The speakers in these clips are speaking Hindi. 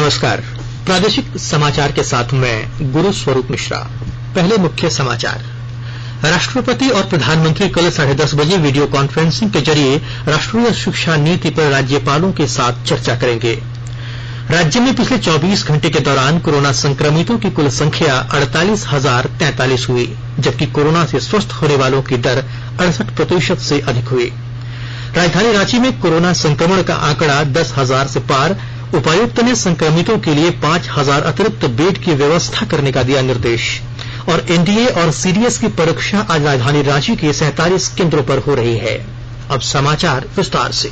नमस्कार। प्रादेशिक समाचार के साथ मैं गुरु स्वरूप मिश्रा। पहले मुख्य समाचार। राष्ट्रपति और प्रधानमंत्री कल 10:30 बजे वीडियो कॉन्फ्रेंसिंग के जरिए राष्ट्रीय शिक्षा नीति पर राज्यपालों के साथ चर्चा करेंगे। राज्य में पिछले 24 घंटे के दौरान कोरोना संक्रमितों की कुल संख्या 48,043 हुई, जबकि कोरोना से स्वस्थ होने वालों की दर 68% से अधिक हुई। राजधानी रांची में कोरोना संक्रमण का आंकड़ा 10,000 से पार। उपायुक्त ने संक्रमितों के लिए 5,000 अतिरिक्त बेड की व्यवस्था करने का दिया निर्देश। और एनडीए और सीडीएस की परीक्षा आज राजधानी रांची के 47 केंद्रों पर हो रही है। अब समाचार विस्तार से।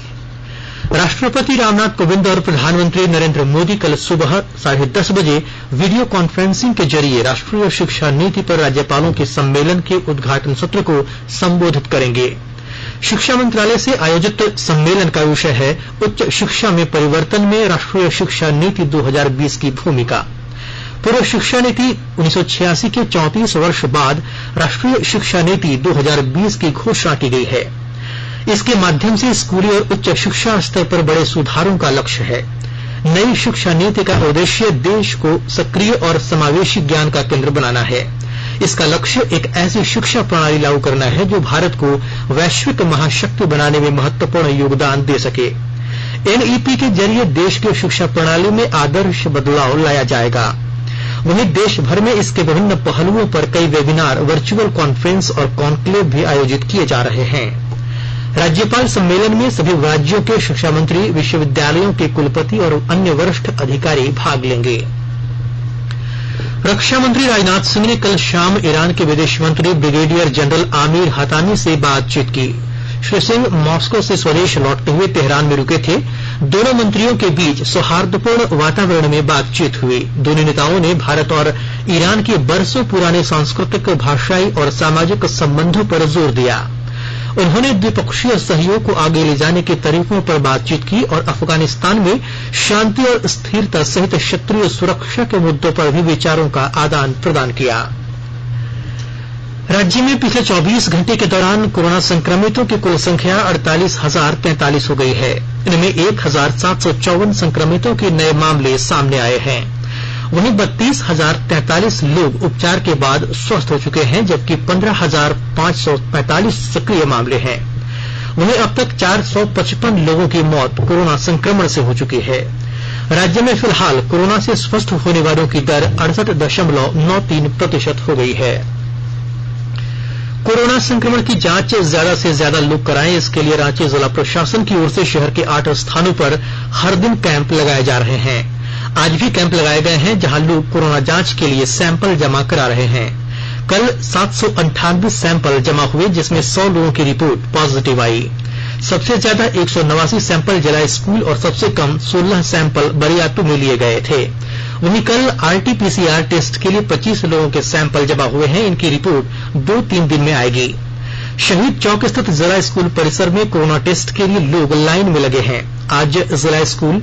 राष्ट्रपति रामनाथ कोविंद और प्रधानमंत्री नरेंद्र मोदी कल सुबह 10:30 बजे वीडियो कॉन्फ्रेंसिंग के जरिए राष्ट्रीय शिक्षा नीति पर राज्यपालों के सम्मेलन के उद्घाटन सत्र को संबोधित करेंगे। शिक्षा मंत्रालय से आयोजित सम्मेलन का विषय है उच्च शिक्षा में परिवर्तन में राष्ट्रीय शिक्षा नीति 2020 की भूमिका। पूर्व शिक्षा नीति 1986 के 34 वर्ष बाद राष्ट्रीय शिक्षा नीति 2020 की घोषणा की गई है। इसके माध्यम से स्कूली और उच्च शिक्षा स्तर पर बड़े सुधारों का लक्ष्य है। नई शिक्षा नीति का उद्देश्य देश को सक्रिय और समावेशी ज्ञान का केंद्र बनाना है। इसका लक्ष्य एक ऐसी शिक्षा प्रणाली लागू करना है जो भारत को वैश्विक महाशक्ति बनाने में महत्वपूर्ण योगदान दे सके। एनईपी के जरिए देश की शिक्षा प्रणाली में आदर्श बदलाव लाया जाएगा। वहीं देश भर में इसके विभिन्न पहलुओं पर कई वेबिनार, वर्चुअल कॉन्फ्रेंस और कॉन्क्लेव भी आयोजित किए जा रहे हैं। राज्यपाल सम्मेलन में सभी राज्यों के शिक्षा मंत्री, विश्वविद्यालयों के कुलपति और अन्य वरिष्ठ अधिकारी भाग लेंगे। रक्षा मंत्री राजनाथ सिंह ने कल शाम ईरान के विदेश मंत्री ब्रिगेडियर जनरल आमिर हतामी से बातचीत की। श्री सिंह मॉस्को से स्वदेश लौटते हुए तेहरान में रुके थे। दोनों मंत्रियों के बीच सौहार्दपूर्ण वातावरण में बातचीत हुई। दोनों नेताओं ने भारत और ईरान के बरसों पुराने सांस्कृतिक, भाषाई और सामाजिक संबंधों पर जोर दिया। उन्होंने द्विपक्षीय सहयोग को आगे ले जाने के तरीकों पर बातचीत की और अफगानिस्तान में शांति और स्थिरता सहित क्षेत्रीय सुरक्षा के मुद्दों पर भी विचारों का आदान प्रदान किया। राज्य में पिछले 24 घंटे के दौरान कोरोना संक्रमितों की कुल संख्या 48,043 हो गई है। इनमें 1,754 संक्रमितों के नए मामले सामने आए हैं। वहीं 32,043 लोग उपचार के बाद स्वस्थ हो चुके हैं, जबकि 15,545 सक्रिय मामले हैं। वहीं अब तक 455 लोगों की मौत कोरोना संक्रमण से हो चुकी है। राज्य में फिलहाल कोरोना से स्वस्थ होने वालों की दर 68.93% हो गई है। कोरोना संक्रमण की जांच ज्यादा से ज्यादा लोग कराएं, इसके लिए रांची जिला प्रशासन की ओर से शहर के 8 स्थानों पर हर दिन कैंप लगाए जा रहे हैं। आज भी कैंप लगाए गए हैं, जहां लोग कोरोना जांच के लिए सैंपल जमा करा रहे हैं। कल 798 सैंपल जमा हुए, जिसमें 100 लोगों की रिपोर्ट पॉजिटिव आई। सबसे ज्यादा 189 सैंपल जिला स्कूल और सबसे कम 16 सैंपल बरियातू में लिए गए थे। वहीं कल आरटीपीसीआर टेस्ट के लिए 25 लोगों के सैंपल जमा हुए हैं। इनकी रिपोर्ट 2-3 दिन में आएगी। शहीद चौक स्थित जिला स्कूल परिसर में कोरोना टेस्ट के लिए लोग लाइन में लगे हैं। आज जिला school,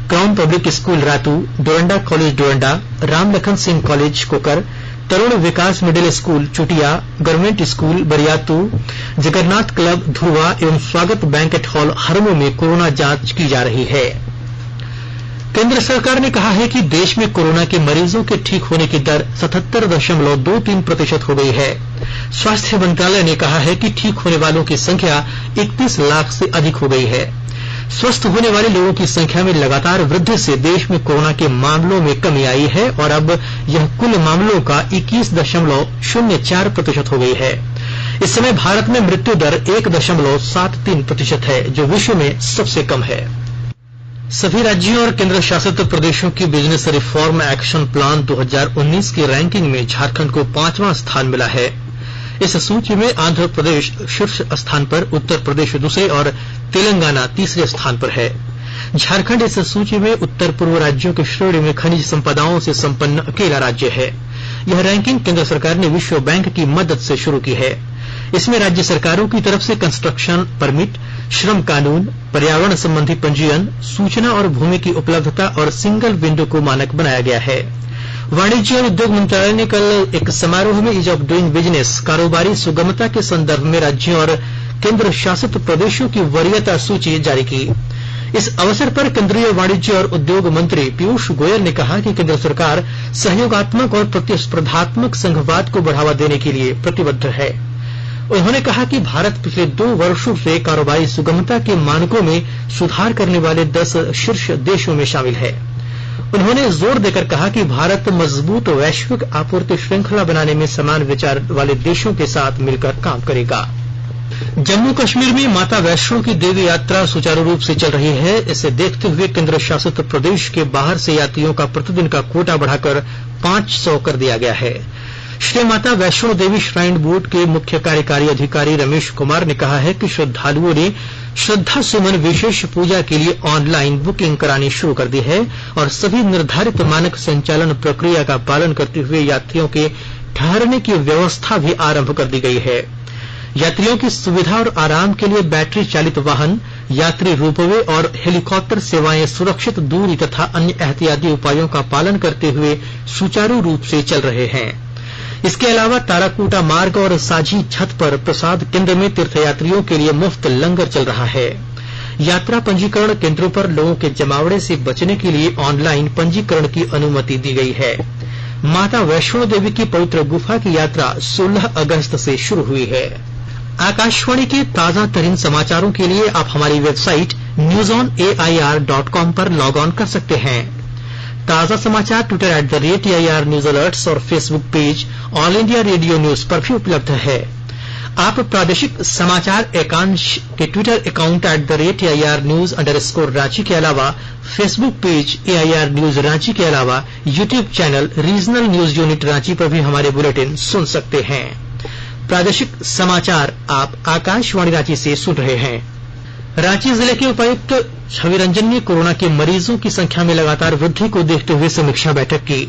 crown public school Ratu, Doranda college Doranda, Ram Lakhan Singh college Kokar, Tarun Vikas middle school Chutia, government school Bariatu, Jagannath club Dhurwa एवं स्वागत बैंकेट हॉल हरमो में कोरोना जांच की जा रही है। केंद्र सरकार ने कहा है कि देश में कोरोना के मरीजों के ठीक होने की दर 77.23% हो गई है। स्वास्थ्य मंत्रालय ने कहा है कि ठीक होने वालों की संख्या 31 लाख से अधिक हो गई है। स्वस्थ होने वाले लोगों की संख्या में लगातार वृद्धि से देश में कोरोना के मामलों में कमी आई है और अब यह कुल मामलों का 21.04% हो गई है। इस समय भारत में मृत्यु दर 1.73% है, जो विश्व में सबसे कम है। सभी राज्यों और केंद्र शासित प्रदेशों की बिजनेस रिफॉर्म एक्शन प्लान 2019 की रैंकिंग में झारखंड को 5वां स्थान मिला है। इस सूची में आंध्र प्रदेश शीर्ष स्थान पर, उत्तर प्रदेश दूसरे और तेलंगाना तीसरे स्थान पर है। झारखंड इस सूची में उत्तर पूर्व राज्यों की श्रेणी में खनिज संपदाओं से संपन्न अकेला राज्य है। यह रैंकिंग केंद्र सरकार ने विश्व बैंक की मदद से शुरू की है। इसमें राज्य सरकारों की तरफ से कंस्ट्रक्शन परमिट, श्रम कानून, पर्यावरण संबंधी पंजीयन, सूचना और भूमि की उपलब्धता और सिंगल विंडो को मानक बनाया गया है। वाणिज्य और उद्योग मंत्रालय ने कल एक समारोह में ईज ऑफ डूइंग बिजनेस, कारोबारी सुगमता के संदर्भ में राज्यों और केंद्र शासित प्रदेशों की वरीयता सूची जारी की। इस अवसर पर केंद्रीय वाणिज्य और उद्योग मंत्री पीयूष गोयल ने कहा कि केंद्र सरकार सहयोगात्मक और प्रतिस्पर्धात्मक संघवाद को बढ़ावा देने के लिए प्रतिबद्ध है। उन्होंने कहा कि भारत पिछले 2 वर्षों से कारोबारी सुगमता के मानकों में सुधार करने वाले 10 शीर्ष देशों में शामिल है। उन्होंने जोर देकर कहा कि भारत मजबूत वैश्विक आपूर्ति श्रृंखला बनाने में समान विचार वाले देशों के साथ मिलकर काम करेगा। जम्मू कश्मीर में माता वैष्णो की देवी यात्रा सुचारू रूप से चल रही है। इसे देखते हुए केंद्र शासित प्रदेश के बाहर से यात्रियों का प्रतिदिन का कोटा बढ़ाकर 500 कर दिया गया है। श्री माता वैष्णो देवी श्राइन बोर्ड के मुख्य कार्यकारी अधिकारी रमेश कुमार ने कहा है कि श्रद्धालुओं ने श्रद्धा सुमन विशेष पूजा के लिए ऑनलाइन बुकिंग करानी शुरू कर दी है और सभी निर्धारित मानक संचालन प्रक्रिया का पालन करते हुए यात्रियों के ठहरने की व्यवस्था भी आरंभ कर दी गई है। यात्रियों की सुविधा और आराम के लिए बैटरी चालित वाहन, यात्री रोपवे और हेलीकॉप्टर सेवाएं सुरक्षित दूरी तथा अन्य एहतियाती उपायों का पालन करते हुए सुचारू रूप से चल रहे हैं। इसके अलावा ताराकोटा मार्ग और साझी छत पर प्रसाद केंद्र में तीर्थयात्रियों के लिए मुफ्त लंगर चल रहा है। यात्रा पंजीकरण केंद्रों पर लोगों के जमावड़े से बचने के लिए ऑनलाइन पंजीकरण की अनुमति दी गई है। माता वैष्णो देवी की पवित्र गुफा की यात्रा 16 अगस्त से शुरू हुई है। आकाशवाणी के ताजा तरीन समाचारों के लिए आप हमारी वेबसाइट newsonair.com पर लॉग ऑन कर सकते हैं। ताजा समाचार ट्विटर @AIR न्यूज अलर्ट्स और Facebook page all India radio news पर भी उपलब्ध है। आप प्रादेशिक समाचार एकांश के Twitter account @AIR news _Ranchi के अलावा Facebook page AIR news Ranchi के अलावा YouTube channel regional news unit Ranchi पर भी हमारे बुलेटिन सुन सकते हैं। प्रादेशिक समाचार आप आकाशवाणी रांची से सुन रहे हैं। रांची जिले के उपायुक्त छवि रंजन ने कोरोना के मरीजों की संख्या में लगातार वृद्धि को देखते हुए समीक्षा बैठक की।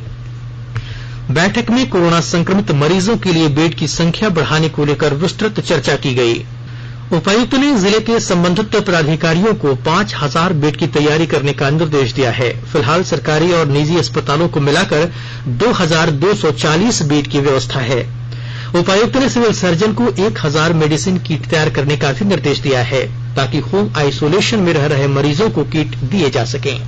बैठक में कोरोना संक्रमित मरीजों के लिए बेड की संख्या बढ़ाने को लेकर विस्तृत चर्चा की गई। उपायुक्त ने जिले के संबंधित पदाधिकारियों को 5000 बेड की तैयारी करने का निर्देश दिया है। फिलहाल सरकारी और निजी अस्पतालों को मिलाकर 2240 बेड की व्यवस्था है। उपायुक्त ने सिविल सर्जन को 1000 मेडिसिन किट तैयार करने का भी निर्देश दिया है ताकि होम आइसोलेशन में रह रहे मरीजों को किट दिए जा सकें।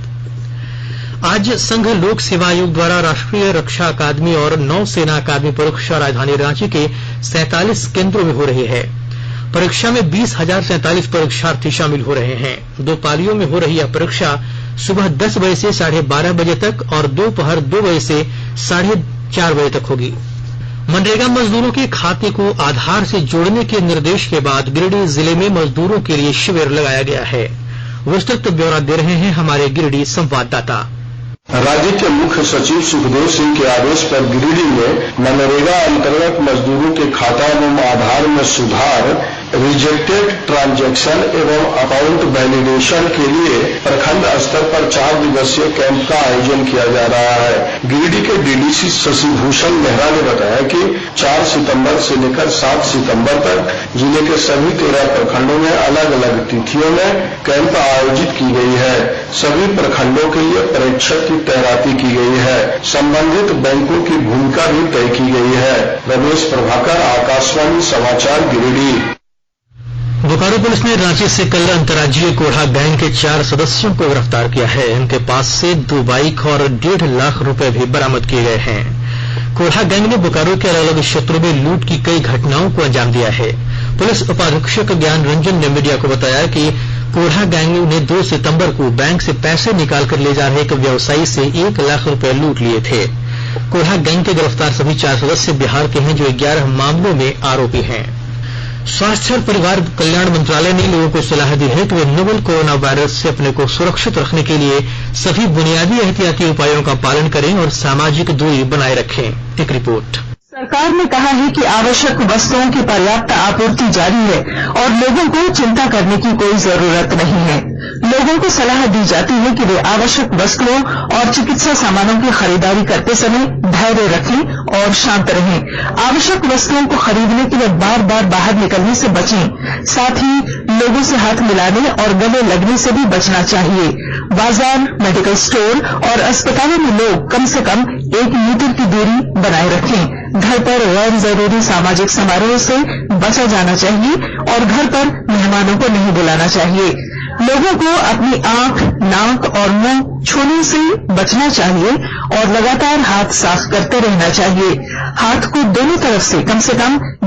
आज संघ लोक सेवा आयोग द्वारा राष्ट्रीय रक्षा अकादमी और नौसेना अकादमी परीक्षा राजधानी रांची के 47 केंद्रों में हो रही है। परीक्षा में 20,047 परीक्षार्थी शामिल हो रहे हैं। 2 पालियों में हो रही यह परीक्षा सुबह 10 बजे से 12:30 बजे तक और दोपहर 2 बजे से 4:30 बजे तक होगी। मनरेगा मजदूरों के खाते को आधार से जोड़ने के निर्देश के बाद गिरिडीह जिले में मजदूरों के लिए शिविर लगाया गया है। विस्तृत ब्यौरा दे रहे हैं हमारे गिरिडीह संवाददाता। राज्य के मुख्य सचिव सुखदेव सिंह के आदेश पर गिरिडीह में मनरेगा अंतर्गत मजदूरों के खाता एवं आधार में सुधार, रिजेक्टेड ट्रांजैक्शन एवं अकाउंट वैलिडेशन के लिए प्रखंड स्तर पर 4 दिवसीय कैंप का आयोजन किया जा रहा है। गिरिडीह के डीडीसी शशिभूषण मेहरा ने बताया कि 4 सितंबर से लेकर 7 सितंबर तक जिले के सभी 13 प्रखंडों में अलग अलग तिथियों में कैंप आयोजित की गई है। सभी प्रखंडों के लिए परीक्षक की तैनाती की गई है। संबंधित बैंकों की भूमिका भी तय की गई है। रमेश प्रभाकर, आकाशवाणी समाचार, गिरिडीह। बोकारो पुलिस ने रांची से कल अंतर्राज्यीय कोढ़ा गैंग के 4 सदस्यों को गिरफ्तार किया है। इनके पास से 2 बाइक और 1.5 लाख रुपए भी बरामद किए गए हैं। कोढ़ा गैंग ने बोकारो के अलग अलग क्षेत्रों में लूट की कई घटनाओं को अंजाम दिया है। पुलिस उपाधीक्षक ज्ञान रंजन ने मीडिया को बताया कि कोढ़ा गैंग ने 2 सितंबर को बैंक से पैसे निकालकर ले जा रहे एक व्यवसायी से 1 लाख रुपए लूट लिए थे। कोढ़ा गैंग के गिरफ्तार सभी 4 सदस्य बिहार के हैं जो 11 मामलों में आरोपी हैं। स्वास्थ्य और परिवार कल्याण मंत्रालय ने लोगों को सलाह दी है कि वे नोवल कोरोना वायरस से अपने को सुरक्षित रखने के लिए सभी बुनियादी एहतियाती उपायों का पालन करें और सामाजिक दूरी बनाए रखें। एक रिपोर्ट। सरकार ने कहा है कि आवश्यक वस्तुओं की पर्याप्त आपूर्ति जारी है और लोगों को चिंता करने की कोई जरूरत नहीं है। लोगों को सलाह दी जाती है कि वे आवश्यक वस्तुओं और चिकित्सा सामानों की खरीदारी करते समय धैर्य रखें और शांत रहें। आवश्यक वस्तुओं को खरीदने के लिए बार बार बाहर निकलने से बचें। साथ ही लोगों से हाथ मिलाने और गले लगने से भी बचना चाहिए। बाजार, मेडिकल स्टोर और अस्पतालों में लोग कम से कम 1 मीटर की दूरी बनाए रखें। घर पर गैर जरूरी सामाजिक समारोह से बचा जाना चाहिए और घर पर मेहमानों को नहीं बुलाना चाहिए। लोगों को अपनी आंख, नाक और मुंह छूने से बचना चाहिए और लगातार हाथ साफ करते रहना चाहिए। हाथ को दोनों तरफ से कम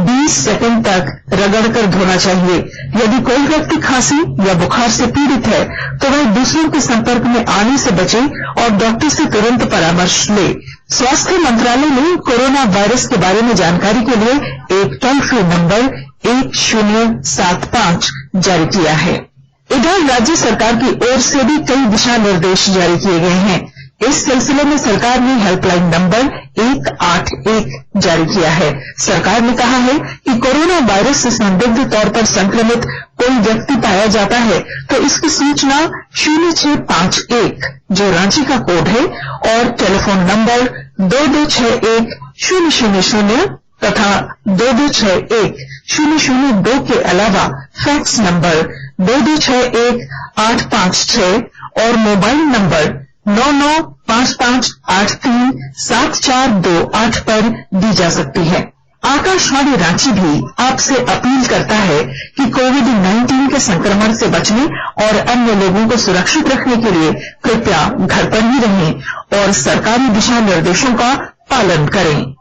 20 सेकंड तक रगड़कर धोना चाहिए। यदि कोई व्यक्ति खांसी या बुखार से पीड़ित है तो वह दूसरों के संपर्क में आने से बचे और डॉक्टर से तुरंत परामर्श ले। स्वास्थ्य मंत्रालय ने कोरोना वायरस के बारे में जानकारी के लिए एक टोल फ्री नंबर 1075 जारी किया है। इधर राज्य सरकार की ओर से भी कई दिशा निर्देश जारी किए गए हैं। इस सिलसिले में सरकार ने हेल्पलाइन नंबर 181 जारी किया है। सरकार ने कहा है कि कोरोना वायरस से संदिग्ध तौर पर संक्रमित कोई व्यक्ति पाया जाता है तो इसकी सूचना 0651 जो रांची का कोड है और टेलीफोन नंबर 2261-000 तथा 2261-002 के अलावा फैक्स नंबर 2261-856 और मोबाइल नंबर 9955837428 पर दी जा सकती है। आकाशवाणी रांची भी आपसे अपील करता है कि कोविड-19 के संक्रमण से बचने और अन्य लोगों को सुरक्षित रखने के लिए कृपया घर पर ही रहें और सरकारी दिशा निर्देशों का पालन करें।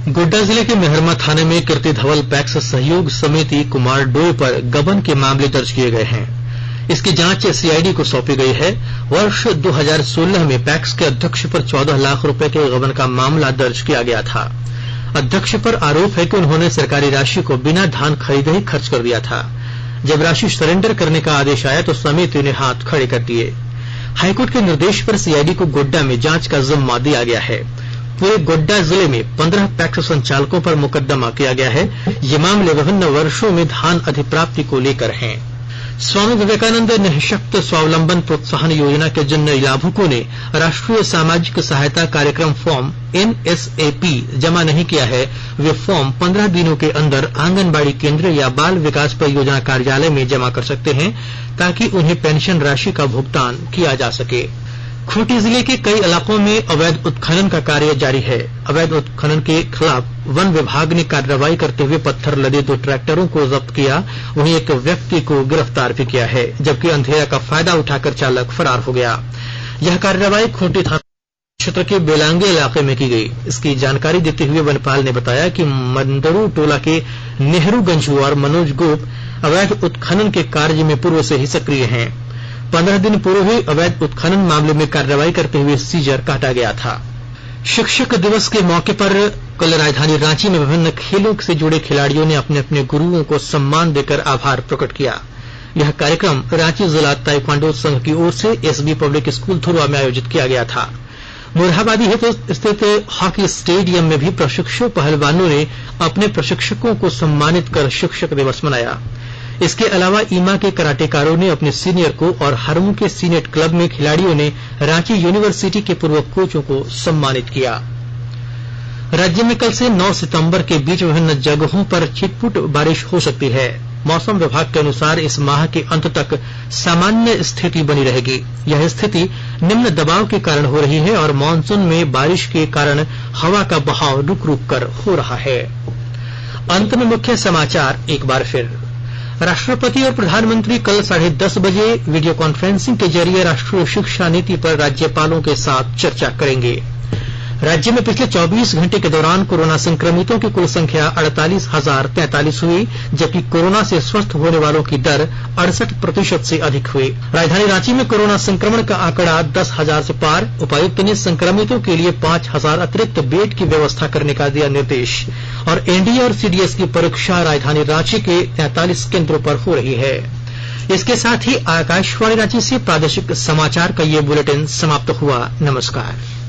गोड्डा जिले के मेहरमा थाने में कीर्ति धवल पैक्स सहयोग समिति कुमारडोह पर गबन के मामले दर्ज किए गए हैं। इसकी जांच सीआईडी को सौंपी गई है। वर्ष 2016 में पैक्स के अध्यक्ष पर 14 लाख रुपए के गबन का मामला दर्ज किया गया था। अध्यक्ष पर आरोप है कि उन्होंने सरकारी राशि को बिना धान खरीदे ही खर्च कर दिया था। जब राशि सरेंडर करने का आदेश आया तो समिति ने हाथ खड़े कर दिए। हाईकोर्ट के निर्देश पर सीआईडी को गोड्डा में जांच का जिम्मा दिया गया है। पूरे गोड्डा जिले में 15 पैक्स संचालकों पर मुकदमा किया गया है। ये मामले विभिन्न वर्षों में धान अधिप्राप्ति को लेकर हैं। स्वामी विवेकानंद निःशक्त स्वावलंबन प्रोत्साहन योजना के जिन लाभुकों ने राष्ट्रीय सामाजिक सहायता कार्यक्रम फॉर्म NSAP जमा नहीं किया है वे फॉर्म 15 दिनों के अंदर आंगनबाड़ी केंद्र या बाल विकास परियोजना कार्यालय में जमा कर सकते हैं ताकि उन्हें पेंशन राशि का भुगतान किया जा सके। खूंटी जिले के कई इलाकों में अवैध उत्खनन का कार्य जारी है। अवैध उत्खनन के खिलाफ वन विभाग ने कार्रवाई करते हुए पत्थर लदे 2 ट्रैक्टरों को जब्त किया। वहीं एक व्यक्ति को गिरफ्तार भी किया है, जबकि अंधेरा का फायदा उठाकर चालक फरार हो गया। यह कार्रवाई खूंटी थाना क्षेत्र के बेलांगे इलाके में की गई। इसकी जानकारी देते हुए वनपाल ने बताया कि मंदरू टोला के नेहरू गंजू और मनोज गोप अवैध उत्खनन के कार्य में पूर्व से ही सक्रिय हैं। 15 दिन पूर्व ही अवैध उत्खनन मामले में कार्रवाई करते हुए सीजर काटा गया था। शिक्षक दिवस के मौके पर कल राजधानी रांची में विभिन्न खेलों से जुड़े खिलाड़ियों ने अपने अपने गुरुओं को सम्मान देकर आभार प्रकट किया। यह कार्यक्रम रांची जिला ताइक्वांडो संघ की ओर से एसबी पब्लिक स्कूल धुरवा में आयोजित किया गया था। मोरहाबादी स्थित हॉकी स्टेडियम में भी प्रशिक्षु पहलवानों ने अपने प्रशिक्षकों को सम्मानित कर शिक्षक दिवस मनाया। इसके अलावा ईमा के कराटेकारों ने अपने सीनियर को और हरमू के सीनेट क्लब में खिलाड़ियों ने रांची यूनिवर्सिटी के पूर्व कोचों को सम्मानित किया। राज्य में कल से 9 सितंबर के बीच विभिन्न जगहों पर छिटपुट बारिश हो सकती है। मौसम विभाग के अनुसार इस माह के अंत तक सामान्य स्थिति बनी रहेगी। यह स्थिति निम्न दबाव के कारण हो रही है और मानसून में बारिश के कारण हवा का बहाव रुक रुक कर हो रहा है। अंत में मुख्य समाचार एक बार फिर। राष्ट्रपति और प्रधानमंत्री कल 10:30 बजे वीडियो कॉन्फ्रेंसिंग के जरिए राष्ट्रीय शिक्षा नीति पर राज्यपालों के साथ चर्चा करेंगे। राज्य में पिछले 24 घंटे के दौरान कोरोना संक्रमितों की कुल संख्या 48,043 हुई, जबकि कोरोना से स्वस्थ होने वालों की दर 68% से अधिक हुई। राजधानी रांची में कोरोना संक्रमण का आंकड़ा 10,000 से पार। उपायुक्त ने संक्रमितों के लिए 5,000 अतिरिक्त बेड की व्यवस्था करने का दिया निर्देश। और एनडीए और सीडीएस की परीक्षा राजधानी रांची के 43 केंद्रों पर हो रही है। इसके साथ ही आकाशवाणी रांची से प्रादेशिक समाचार का ये बुलेटिन समाप्त हुआ। नमस्कार।